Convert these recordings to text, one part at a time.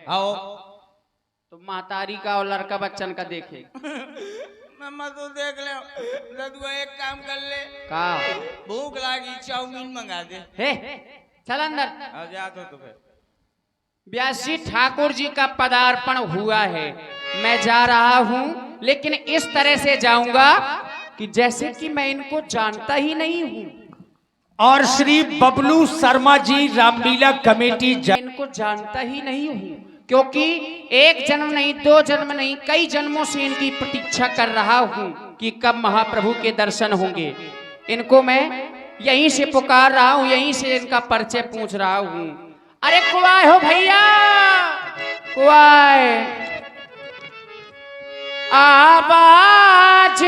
आओ तो महतारी का और लड़का बच्चन का देखे। मम्मा तो देख ले लदुआ, एक काम कर ले, का भूख लगी चाउमीन मंगा दे। हे चल अंदर। आ जा तो फिर व्यासी ठाकुर जी का पदार्पण हुआ है, मैं जा रहा हूँ, लेकिन इस तरह से जाऊंगा कि जैसे कि मैं इनको जानता ही नहीं हूँ। और श्री बबलू शर्मा जी रामलीला कमेटी इनको जानता ही नहीं हूँ, क्योंकि एक जन्म नहीं, दो जन्म नहीं, कई जन्मों से इनकी प्रतीक्षा कर रहा हूँ कि कब महाप्रभु के दर्शन होंगे। इनको मैं यहीं से पुकार रहा हूँ, यहीं से इनका परिचय पूछ रहा हूँ। अरे कुआए हो भैया, कुआए, आवाज़ें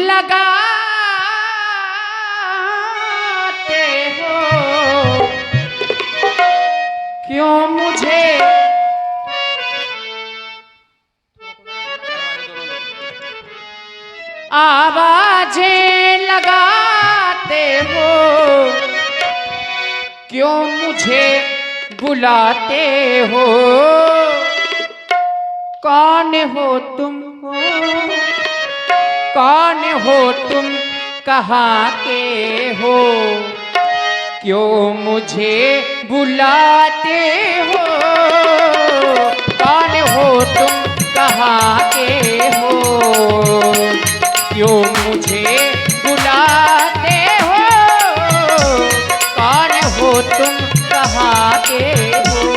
लगाते हो क्यों मुझे, आवाज़ें लगाते हो क्यों मुझे बुलाते हो, कौन हो तुम, कौन हो तुम, कहाँ के हो, क्यों मुझे बुलाते हो, कौन हो तुम, कहाँ के हो, क्यों मुझे बुलाते हो, कौन हो तुम, कहाँ के हो।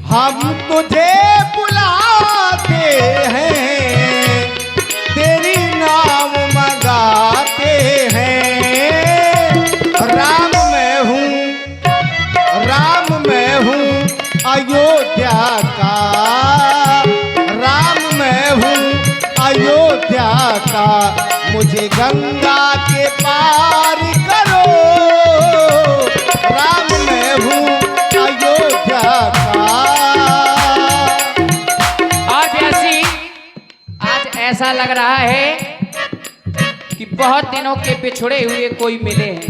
हम तुझे बुलाते हैं, तेरी नाम मंगाते हैं। राम मैं हूँ, राम मैं हूँ अयोध्या का, राम मैं हूँ अयोध्या का, मुझे गंगा के पार करो। राम मैं हूँ अयोध्या का। ऐसा लग रहा है कि बहुत दिनों के बिछड़े हुए कोई मिले हैं।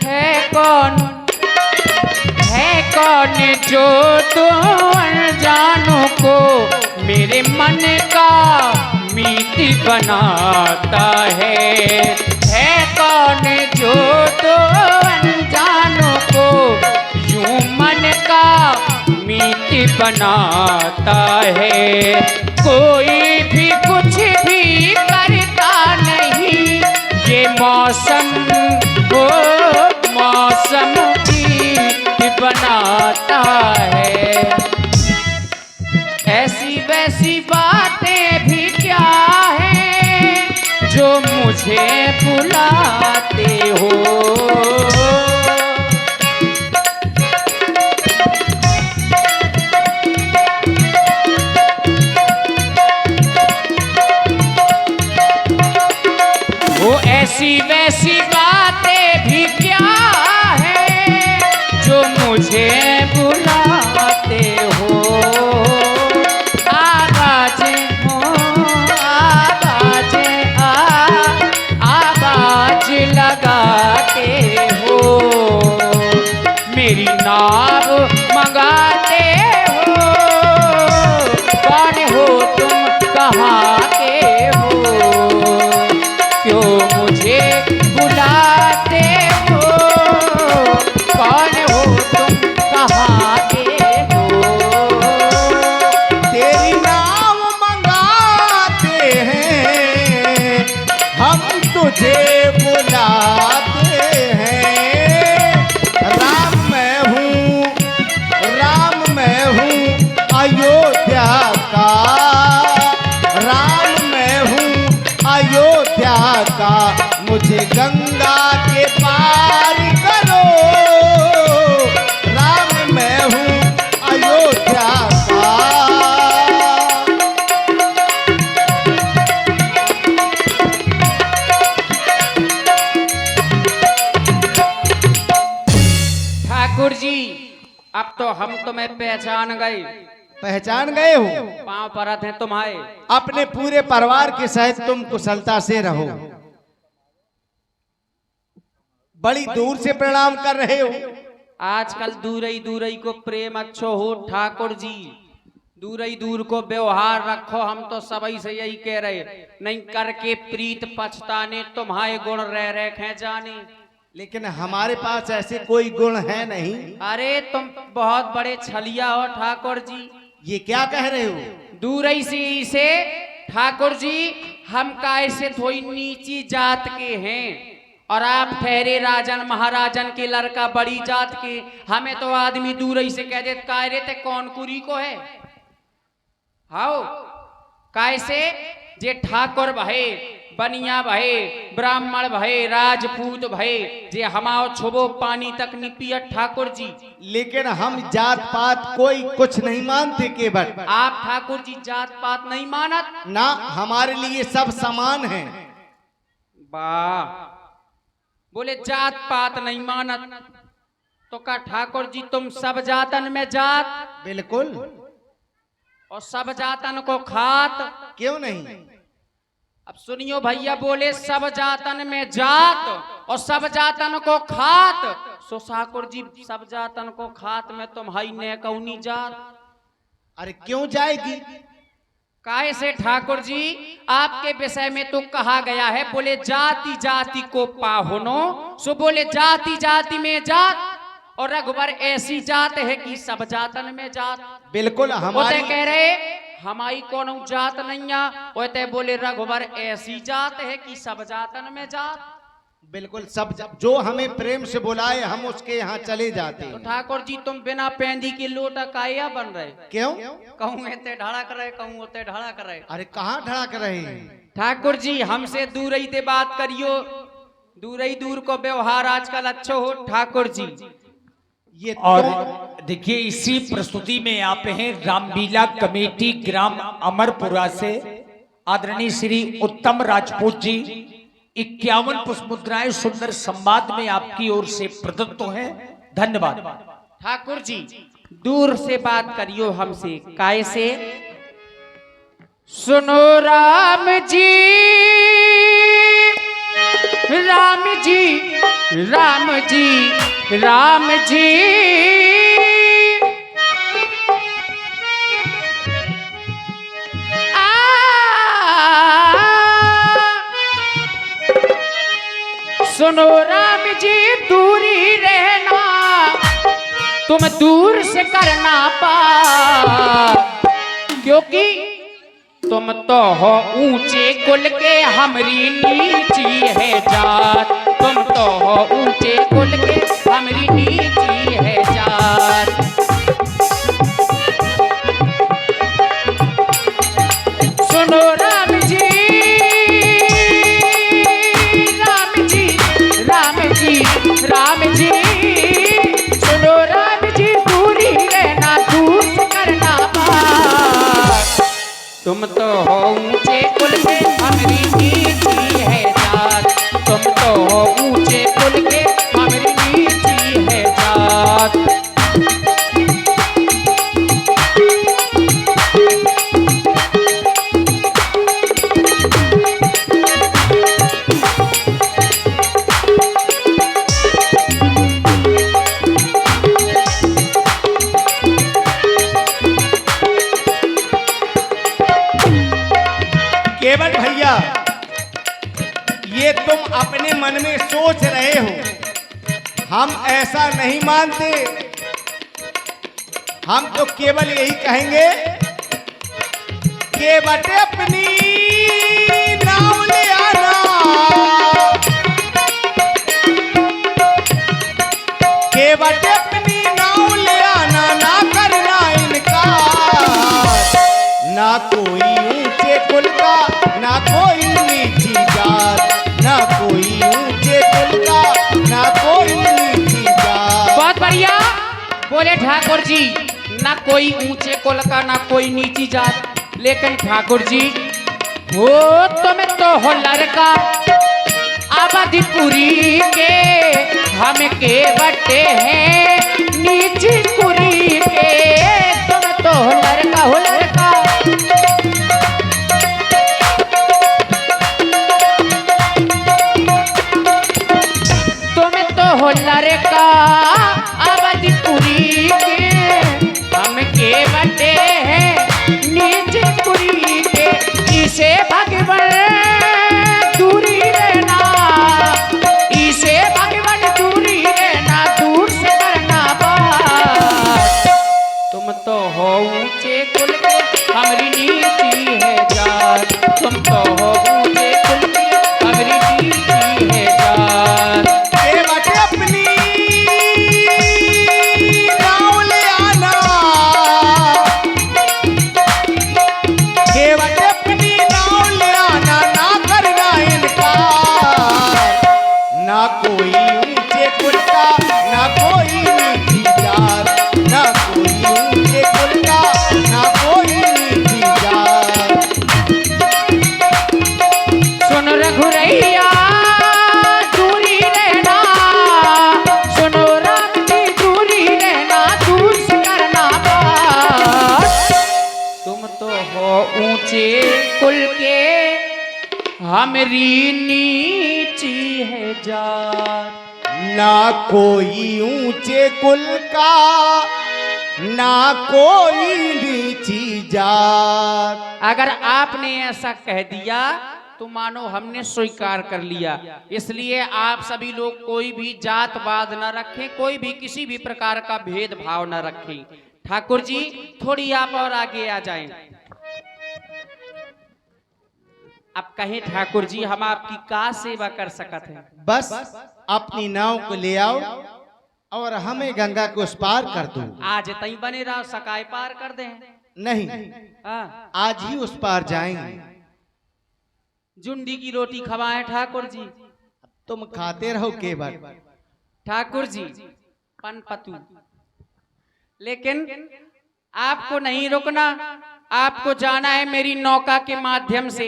है कौन जो तो अनजानों को मेरे मन का मीत बनाता है कौन जो तो अनजानों को यूं मन का मीत बनाता है। कोई भी कुछ भी करता नहीं, ये मौसम वो मौसम भी बनाता है। ऐसी वैसी बातें भी क्या है जो मुझे बुलाते हो। ऐसी वैसी बातें भी क्या है जो मुझे बुलाते हो। आवाज़ें हो आवाज़ लगाते हो, मेरी नाव मंगाते हो, कौन हो तुम, कहाँ के हो, क्यों मुझे बुलाते हो, कौन हो तुम, कहाँ के हो। तेरी नाम मंगाते हैं, हम तुझे बुलाते हैं। राम मैं हूँ अयोध्या का, राम मैं हूँ अयोध्या का, मुझे गंगा के पार करो। राम मैं हूँ अयोध्या का। हम तुम्हें पहचान गए। पहचान गए हो? पांव परत हैं तुम्हारे। अपने पूरे परिवार के सहित तुम कुशलता से रहो। बड़ी दूर से प्रणाम कर रहे हो। आजकल दूरई को प्रेम अच्छो हो ठाकुर जी, दूर को व्यवहार रखो। हम तो सभी से यही कह रहे, नहीं करके प्रीत पछताने तुम्हारे गुण रह रखे जाने। लेकिन हमारे पास ऐसे कोई गुण है नहीं। अरे तुम बहुत बड़े छलिया हो ठाकुर जी। ये क्या कह रहे हो? दूरई से ठाकुर जी, हम कैसे थोड़ी नीची जात के हैं और आप ठहरे राजन महाराजन के लड़का बड़ी जात के। हमें तो आदमी दूरई से कह देते काय रे ते कौन कुरी को है। हाओ कैसे जे ठाकुर भये, बनिया भये, ब्राह्मण भये, राजपूत भये, जे हमाओ छुबो पानी तक नहीं पिया ठाकुर जी। लेकिन हम जात पात कोई कुछ नहीं मानते। केवल आप ठाकुर जी जात पात नहीं मानत ना, हमारे लिए सब समान है। वाह, बोले जात पात नहीं मानत तो का ठाकुर जी तुम सब जातन में जात? बिल्कुल। और सब जातन को खात? क्यों नहीं? अब सुनियो भैया, बोले सब जातन में जात और सब जातन को खात। सो ठाकुर जी सब जातन को खात में तुम हई ने कौनी जात? अरे क्यों जाएगी? काय से ठाकुर जी, आपके विषय में तो कहा गया है, बोले जाति जाति को पाहुनो। सो बोले जाति जाति में जात और रघुवर ऐसी जात है कि सब जातन में जात। बिल्कुल। हमारे कह रहे हमारी कौन जात नहीं है, वो बोले रघुवर ऐसी जात है कि सब जातन में जात। बिल्कुल। सब जो हमें प्रेम से बुलाए हम उसके यहाँ चले जाते हैं। तो ठाकुर जी तुम बिना पेंदी के लोटा काया बन रहे? क्यों? कहूँ एते ढड़ा कर रहे, कहूँ ओते ढड़ा कर रहे। अरे कहाँ ढड़ा कर रहे हैं? ठाकुर जी हमसे दूर ही बात करियो, दूर को व्यवहार आजकल अच्छो हो ठाकुर जी। ये और देखिए इसी प्रस्तुति में आप हैं रामलीला कमेटी ग्राम अमरपुरा से आदरणीय श्री उत्तम राजपूत जी 51 पुष्प मुद्राएं सुंदर संवाद में आपकी ओर से प्रदत्त हैं। धन्यवाद। ठाकुर जी दूर से बात करियो हमसे काय से? सुनो राम जी, राम जी, राम जी, राम जी, सुनो राम जी, दूरी रहना तुम दूर से करना पार, क्योंकि तुम तो हो ऊंचे कुल के हमरी नीची है जात। तुम तो हो ऊंचे कुल के हमरी नीची है जात। सुनो राम जी, राम जी, राम जी, राम जी, सुनो राम जी, दूरी रहना दूर से करना बात। तुम तो हो ऊंचे कुल के हमरी नीची है जात। तुम तो हो ऊंचे कुल के हमरी नीची है जात। केवल भैया, ये तुम अपने मन में सोच रहे हो, हम ऐसा नहीं मानते। हम तो केवल यही कहेंगे कि बटे अपनी नाव ले आना, के बटे अपनी नाव ले आना, ना करना इनकार। ना कोई ऊंचे कुल का, ना कोई नीची जात, ना कोई ऊंचे कुल का, ना कोई नीची जात। बहुत बढ़िया बोले ठाकुर जी, ना कोई ऊंचे कुल का ना कोई नीची जात। लेकिन ठाकुर जी हो तुम तो हो लड़का अवधिपुरी के, हम के बटे हैं नीची कुरी के। तुम तो लड़का हो लड़का, तुम तो हो लड़का अवधपुरी के। हम के बटे हैं नीची कुरी के। इसे भगवान दूरी रहना, इसे भगवान दूरी रहना, दूर से करना बात। तुम तो हो ऊंचे कुल के, हमारी नीति है जात। तुम तो हो ऊंचे कुल के, हमारी नीति है जात। के बटे अपनी नाव ले आना, के बटे अपनी नाव ले आना, ना करना इनकार। ना कोई ऊंचे कुल का, ना कोई नीची जात, ना कोई ऊंचे कुल का, ना कोई नीची जात। सुन रघुरैया दूरी रहना, सुनो राम जी दूरी रहना, दूर से करना बात। तुम तो हो ऊंचे कुल के, हमारी नीची है जात। ना कोई ऊंचे कुल का, ना कोई नीची जात। अगर आपने ऐसा कह दिया तो मानो हमने स्वीकार कर लिया। इसलिए आप सभी लोग कोई भी जातवाद न रखें, कोई भी किसी भी प्रकार का भेदभाव न रखें। ठाकुर जी थोड़ी आप और आगे आ जाएं। अब कहें ठाकुर जी हम आपकी का सेवा कर सकते हैं? बस अपनी नाव को ले आओ और हमें गंगा को उस पार कर दो। आज तई बने रहो, सकाय पार कर दें। नहीं, हाँ, आज ही उस पार जाएंगे। जुंडी की रोटी खवाएं ठाकुर जी। तुम खाते रहो केवल। ठाकुर जी पनपतू, लेकिन आपको नहीं रुकना, आपको जाना है मेरी नौका के माध्यम से,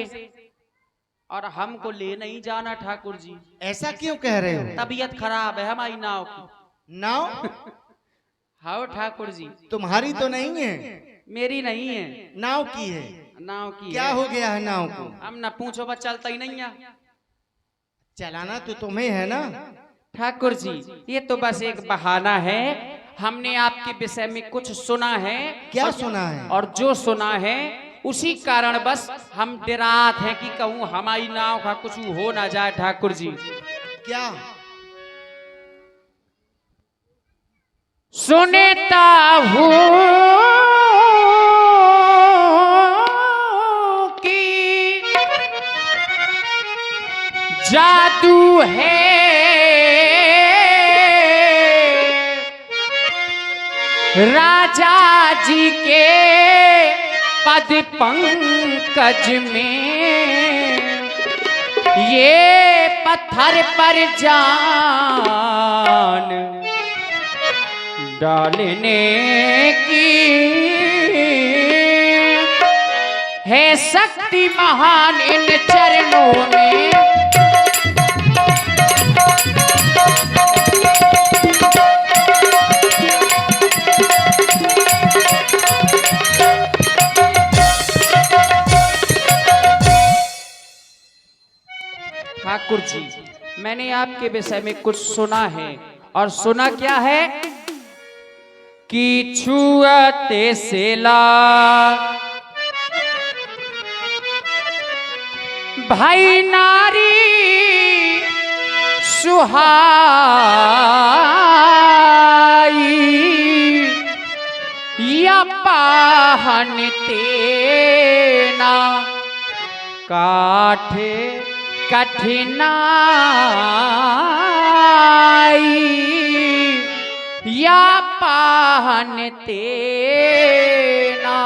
और हमको ले नहीं जाना ठाकुर जी। ऐसा क्यों कह रहे हो? तबीयत खराब है हमारी नाव की। नाव हाँ ठाकुर जी, तुम्हारी तो नहीं है, मेरी नहीं है, नाव की है। नाव की क्या है। हो गया है नाव को? हम ना पूछो, बस चलता ही नहीं है। चलाना तो तुम्हें है ना। ठाकुर जी ये तो बस एक बहाना है। हमने आपके विषय में कुछ सुना है। क्या सुना है? और जो सुना है उसी कारण बस हम डरात हैं कि कहूँ हमारी नाव का कुछ हो ना जाए। ठाकुर जी क्या? सुनता हूँ कि जादू है राजा जी के पद पंकज में, ये पत्थर पर जान डालने की है शक्ति महान इन चरणों में। ठाकुर जी मैंने आपके विषय में कुछ सुना है, और सुना क्या है कि छुअते से ला भाई नारी सुहाई, या पाहन तेना काठे कठिनाई, या पाहन तेना।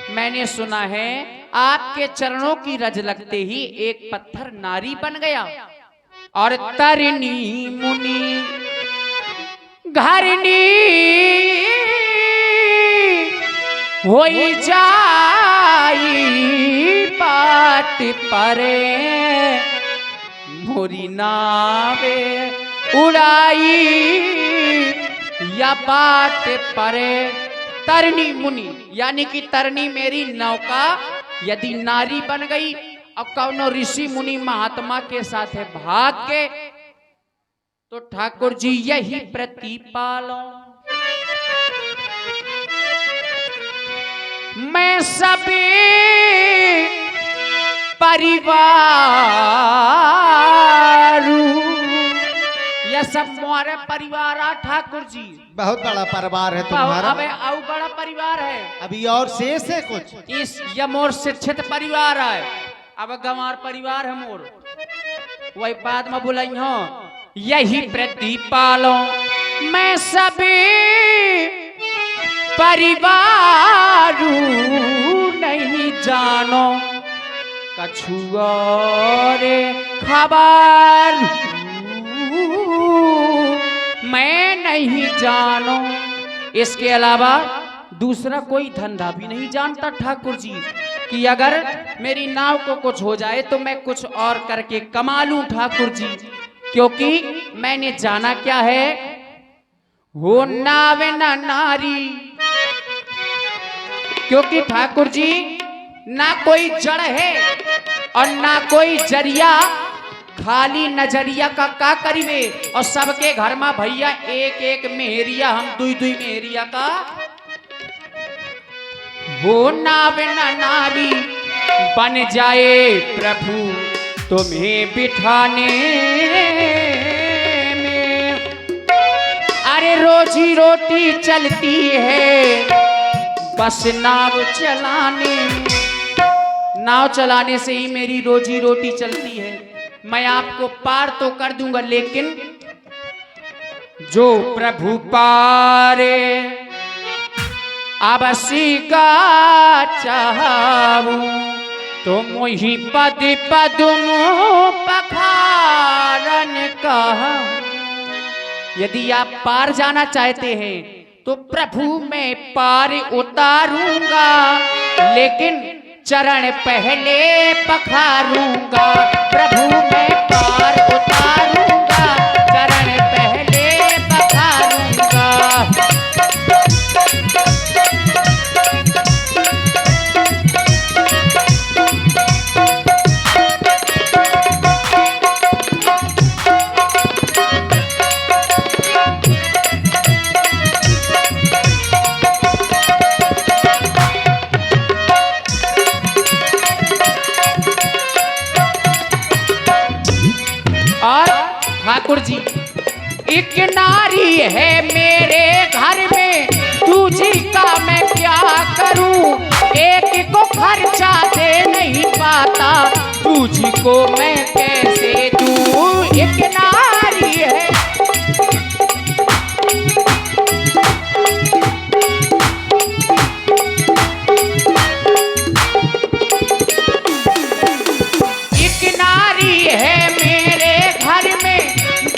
मैंने सुना है आपके चरणों की रज लगते ही एक पत्थर नारी बन गया, और तरनी मुनि घरनी होई जाई पाट परे मोरी नावे उड़ाई या बाट परे तरनी मुनि, यानी कि तरनी मेरी नौका यदि नारी बन गई और कौनो ऋषि मुनि महात्मा के साथ है भाग के, तो ठाकुर जी यही प्रतिपालो मैं सभी परिवार, यह सब मोरे परिवार आ ठाकुर जी। बहुत बड़ा परिवार है तुम्हारा। अबे और बड़ा परिवार है, अभी और शेष है कुछ। इस यह मोर शिक्षित परिवार है। अब गंवार परिवार है मोर, वही बाद में बुलाई हो यही प्रतिपालो मैं सभी परिवार नहीं जानो कछुआरे खबर मैं नहीं जानो। इसके अलावा दूसरा कोई धंधा भी नहीं जानता ठाकुर जी कि अगर मेरी नाव को कुछ हो जाए तो मैं कुछ और करके कमा लूं ठाकुर जी, क्योंकि मैंने जाना क्या है हो नाव न नारी, क्योंकि ठाकुर जी ना कोई जड़ है और ना कोई जरिया, खाली नजरिया का करीबे और सबके घर में भैया एक एक मेहरिया, हम दुई दुई मेहरिया का वो नाव न नारी बन जाए प्रभु तुम्हें बिठाने में। अरे रोजी रोटी चलती है बस नाव चलाने में, नाव चलाने से ही मेरी रोजी रोटी चलती है। मैं आपको पार तो कर दूंगा, लेकिन जो प्रभु पारे अवसी का चाहूं तो मोहि पद पदुम पखारन कहा। यदि आप पार जाना चाहते हैं तो प्रभु मैं पार उतारूंगा, लेकिन चरण पहले पखारूंगा। प्रभु मैं पार उतारूंगा, चरण पहले पखारूंगा। ठाकुर जी एक नारी है मेरे घर में, दूजी का मैं क्या करूं, एक को खर्चा दे नहीं पाता, दूजी को मैं कैसे दूं। एक नारी है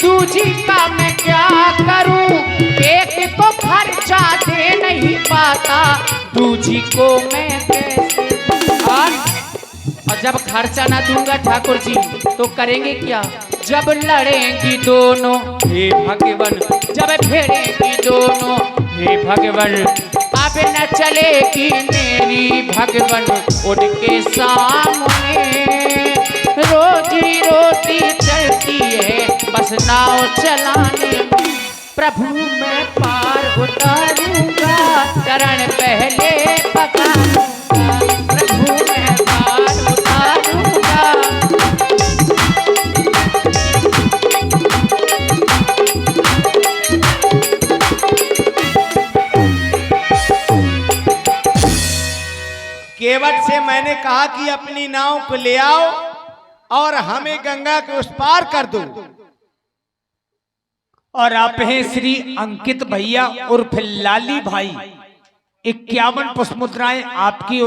दूजी का मैं क्या करूं, एक को खर्चा दे नहीं पाता, दूजी को मैं कैसे। और जब खर्चा ना दूंगा ठाकुर जी तो करेंगे क्या, जब लड़ेंगी दोनों हे भगवान, जब भिड़ेंगी दोनों हे भगवान, अब न चलेगी मेरी भगवान उनके सामने। रोजी रोटी चलती है बस नाव चलाने में, प्रभु मैं पार उतारूंगा, चरण पहले पखारूंगा। प्रभु मैं पार उतारूंगा। केवट से मैंने कहा कि अपनी नाव को ले आओ और हमें गंगा के उस पार कर दो। और आप हैं श्री अंकित भैया उर्फ लाली भाई, 51 पुष्प मुद्राएं आपकी